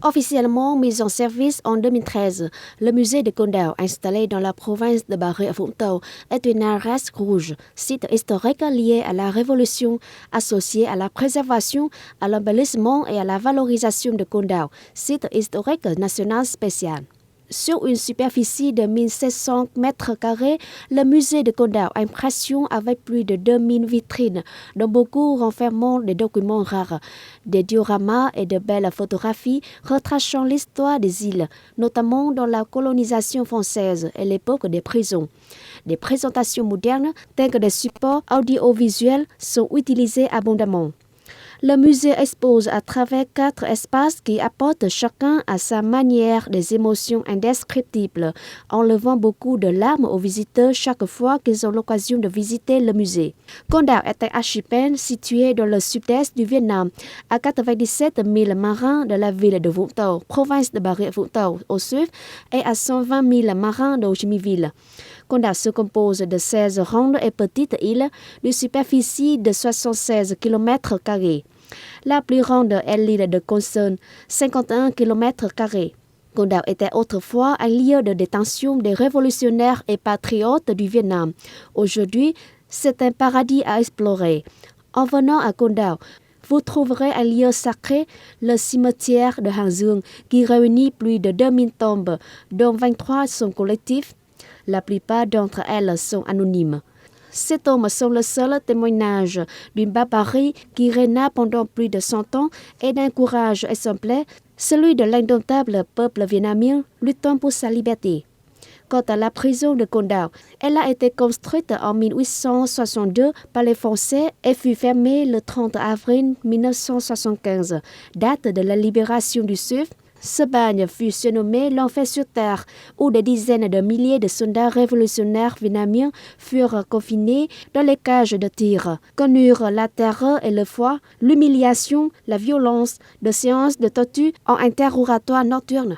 Officiellement mis en service en 2013, le musée de Condau, installé dans la province de Bà Rịa Vũng Tàu, est une arête rouge, site historique lié à la Révolution, associé à la préservation, à l'embellissement et à la valorisation de Condau, site historique national spécial. Sur une superficie de 1700 mètres carrés, le musée de Condau impressionne avec plus de 2000 vitrines, dont beaucoup renfermant des documents rares, des dioramas et de belles photographies retraçant l'histoire des îles, notamment dans la colonisation française et l'époque des prisons. Des présentations modernes, telles que des supports audiovisuels, sont utilisés abondamment. Le musée expose à travers 4 espaces qui apportent chacun à sa manière des émotions indescriptibles, enlevant beaucoup de larmes aux visiteurs chaque fois qu'ils ont l'occasion de visiter le musée. Condau est un archipel situé dans le sud-est du Vietnam, à 97 000 marins de la ville de Vũng Tàu, province de Bà Rịa Vũng Tàu au sud, et à 120 000 marins d'Ho Chi Minh Ville. Condau se compose de 16 rondes et petites îles d'une superficie de 76 km². La plus grande est l'île de Con Sơn, 51 km². Condau était autrefois un lieu de détention des révolutionnaires et patriotes du Vietnam. Aujourd'hui, c'est un paradis à explorer. En venant à Condau, vous trouverez un lieu sacré, le cimetière de Hàng Dương, qui réunit plus de 2000 tombes, dont 23 sont collectives. La plupart d'entre elles sont anonymes. Ces tombes sont le seul témoignage d'une barbarie qui régna pendant plus de 100 ans et d'un courage exemplaire, celui de l'indomptable peuple vietnamien luttant pour sa liberté. Quant à la prison de Condau, elle a été construite en 1862 par les Français et fut fermée le 30 avril 1975, date de la libération du Sud. Ce bagne fut surnommé l'enfer sur terre, où des dizaines de milliers de soldats révolutionnaires vietnamiens furent confinés dans les cages de tir, connurent la terreur et le froid, l'humiliation, la violence, de séances de torture en interrogatoire nocturne.